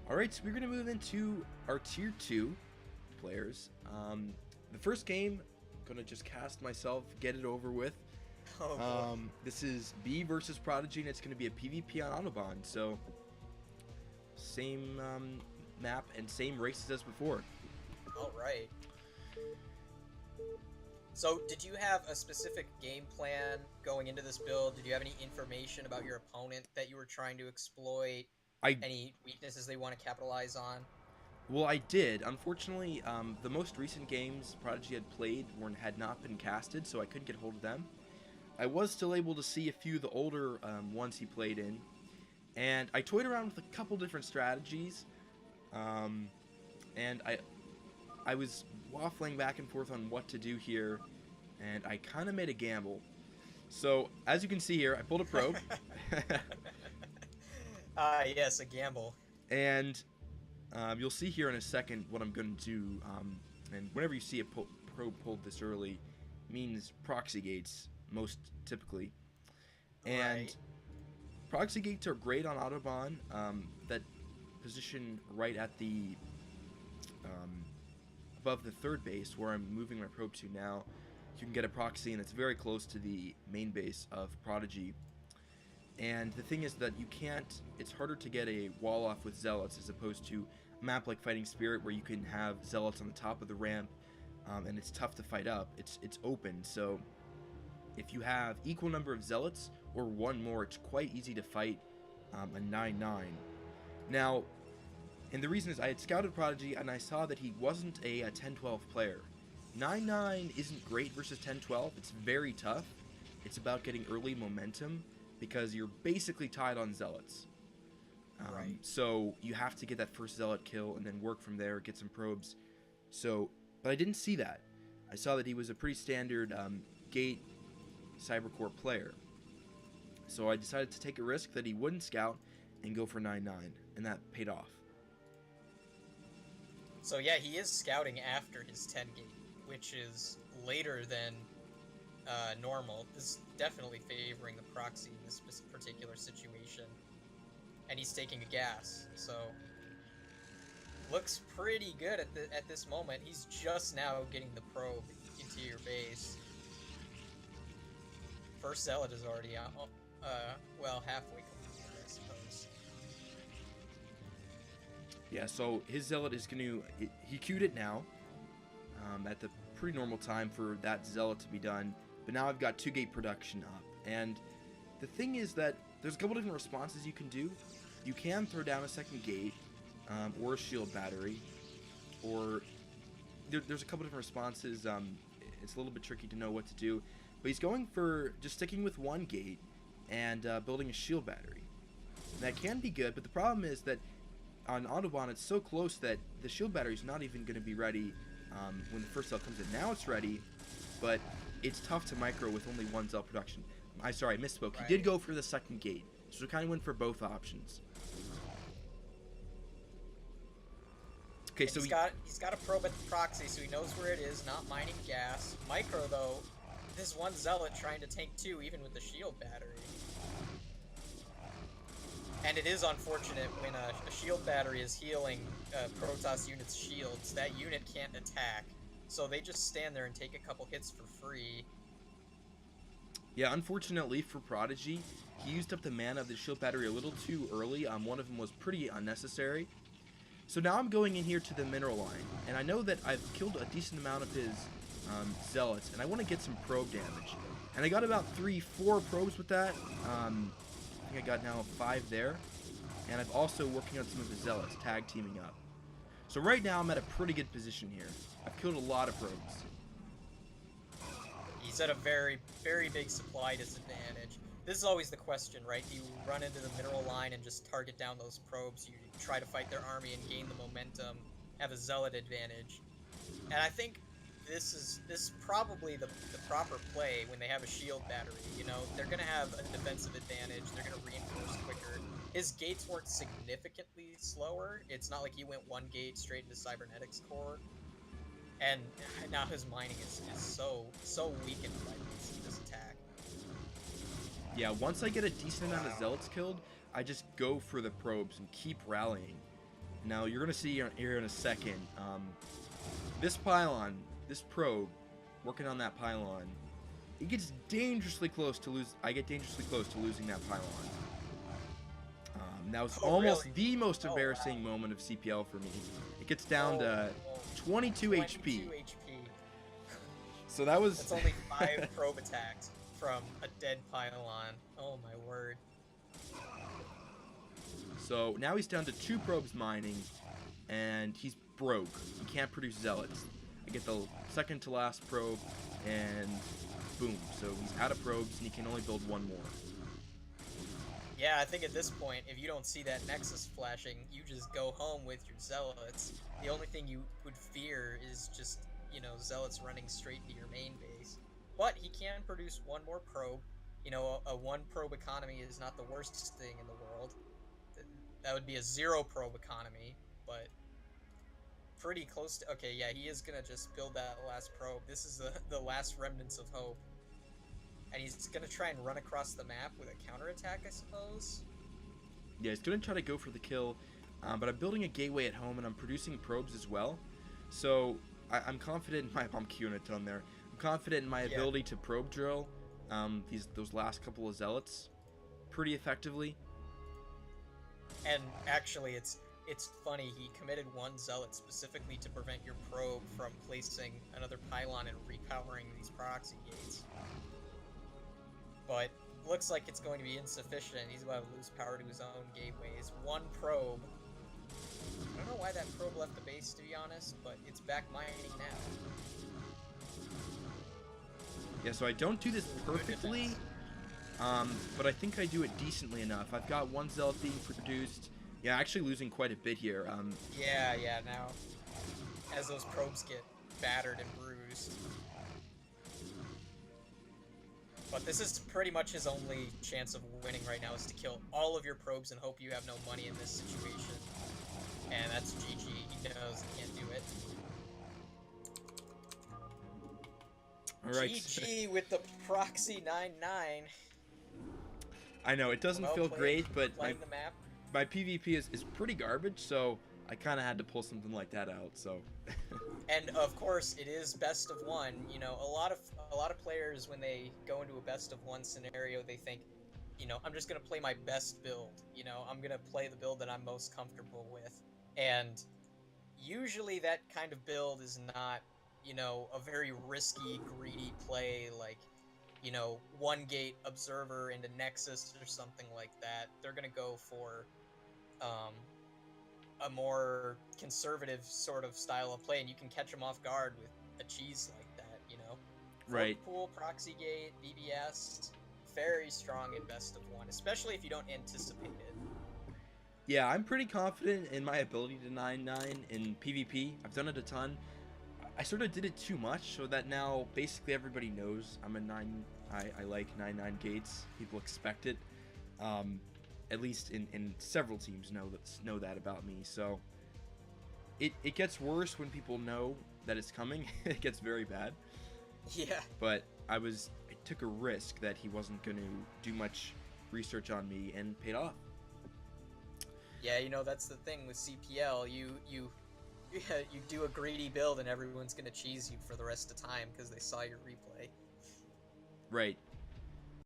Alright, so we're going to move into our Tier 2 players. The first game, I'm going to just cast myself, get it over with. This is B versus Prodygy, and it's going to be a PvP on Autobahn. So, same map and same races as before. Alright. So, did you have a specific game plan going into this build? Did you have any information about your opponent that you were trying to exploit? Any weaknesses they want to capitalize on? Well, I did. Unfortunately, the most recent games Prodygy had played had not been casted, so I couldn't get hold of them. I was still able to see a few of the older ones he played in, and I toyed around with a couple different strategies, and I was waffling back and forth on what to do here, and I kind of made a gamble. So, as you can see here, I pulled a probe. Yes, a gamble. And you'll see here in a second what I'm going to do. And whenever you see a probe pulled this early, means proxy gates, most typically. And right. Proxy gates are great on Autobahn. That position right at the above the third base, where I'm moving my probe to now. You can get a proxy, and it's very close to the main base of Prodygy. And the thing is that you can't, it's harder to get a wall off with Zealots as opposed to a map like Fighting Spirit where you can have Zealots on the top of the ramp, and it's tough to fight up. It's open, so if you have equal number of Zealots or one more, it's quite easy to fight a 9-9. Now, and the reason is I had scouted Prodygy and I saw that he wasn't a 10-12 player. 9-9 isn't great versus 10-12. It's very tough. It's about getting early momentum, because you're basically tied on Zealots. Right. So you have to get that first Zealot kill and then work from there, get some probes. So, but I didn't see that. I saw that he was a pretty standard gate cybercore player. So I decided to take a risk that he wouldn't scout and go for 9-9, and that paid off. So yeah, he is scouting after his 10 gate, which is later than normal. This is definitely favoring the proxy in this particular situation. And he's taking a gas, so looks pretty good at this moment. He's just now getting the probe into your base. First Zealot is already out, well, halfway completed, I suppose. Yeah, so his Zealot is going to, he queued it now, at the pretty normal time for that Zealot to be done. But now I've got 2-gate production up, and the thing is that there's a couple different responses you can do. You can throw down a second gate, or a shield battery, or there's a couple different responses. It's a little bit tricky to know what to do, but he's going for just sticking with 1 gate and building a shield battery. And that can be good, but the problem is that on Autobahn it's so close that the shield battery is not even going to be ready when the first cell comes in. Now it's ready, but it's tough to micro with only 1 Zell production. I misspoke. Right. He did go for the second gate, so he kind of went for both options. Okay, and so he's got a probe at the proxy, so he knows where it is, not mining gas. Micro, though, this 1 Zealot trying to tank 2, even with the shield battery. And it is unfortunate when a shield battery is healing Protoss unit's shields, that unit can't attack. So they just stand there and take a couple hits for free. Yeah, unfortunately for Prodygy, he used up the mana of the shield battery a little too early. One of them was pretty unnecessary. So now I'm going in here to the mineral line, and I know that I've killed a decent amount of his Zealots, and I want to get some probe damage. And I got about 3-4 probes with that. I think I got now 5 there. And I'm also working on some of the Zealots, tag teaming up. So right now I'm at a pretty good position here. I've killed a lot of probes. He's at a very, very big supply disadvantage. This is always the question, right? Do you run into the mineral line and just target down those probes? You try to fight their army and gain the momentum, have a Zealot advantage. And I think this is probably the proper play when they have a shield battery. You know, they're going to have a defensive advantage. They're going to reinforce quicker. His gates weren't significantly slower. It's not like he went 1 gate straight into Cybernetics core. And now his mining is so weakened by this attack. Yeah, once I get a decent amount of Zealots killed, I just go for the probes and keep rallying. Now you're gonna see here in a second. This pylon, this probe, working on that pylon, it gets dangerously close to lose. I get dangerously close to losing that pylon. That was almost really? the most embarrassing Wow. moment of CPL for me. It gets down to Oh, 22 22 HP. HP. So that was. That's only 5 probe attacks from a dead pylon. Oh my word. So now he's down to 2 probes mining, and he's broke. He can't produce zealots. I get the second to last probe, and boom. So he's out of probes, and he can only build 1 more. Yeah, I think at this point, if you don't see that Nexus flashing, you just go home with your Zealots. The only thing you would fear is just, you know, Zealots running straight to your main base. But he can produce 1 more probe. You know, a 1 probe economy is not the worst thing in the world. That would be a 0 probe economy, but pretty close to... Okay, yeah, he is gonna just build that last probe. This is the last remnants of hope. And he's gonna try and run across the map with a counterattack, I suppose. Yeah, he's gonna try to go for the kill, but I'm building a gateway at home, and I'm producing probes as well. So I'm confident in my... I'm queuing a ton there. I'm confident in my ability to probe drill those last couple of zealots pretty effectively. And actually, it's funny, he committed 1 zealot specifically to prevent your probe from placing another pylon and repowering these proxy gates. But looks like it's going to be insufficient. He's about to lose power to his own gateways. 1 probe. I don't know why that probe left the base, to be honest, but it's back mining now. Yeah, so I don't do this perfectly, but I think I do it decently enough. I've got 1 zealot being produced. Yeah, actually losing quite a bit here. Yeah, now, as those probes get battered and bruised. But this is pretty much his only chance of winning right now, is to kill all of your probes and hope you have no money in this situation. And that's GG. He knows he can't do it. Alright. GG with the proxy 9-9. I know, it doesn't feel great, but playing the map. my PvP is pretty garbage, so I kind of had to pull something like that out, so... And of course, it is best of 1. You know, a lot of players, when they go into a best of 1 scenario, they think, you know, I'm just gonna play my best build. You know, I'm gonna play the build that I'm most comfortable with. And usually that kind of build is not, you know, a very risky, greedy play like, you know, 1 gate observer into Nexus or something like that. They're gonna go for a more conservative sort of style of play, and you can catch them off guard with a cheese like that, you know? Right. Pool, Proxy Gate, BBS, very strong in best of 1, especially if you don't anticipate it. Yeah, I'm pretty confident in my ability to 9-9 in PvP. I've done it a ton. I sort of did it too much, so that now basically everybody knows I'm a 9. I like 9-9 gates. People expect it. At least in several teams know that about me. So it gets worse when people know that it's coming. It gets very bad. Yeah. But I took a risk that he wasn't going to do much research on me, and paid off. Yeah, you know, that's the thing with CPL. You do a greedy build and everyone's gonna cheese you for the rest of time because they saw your replay. Right.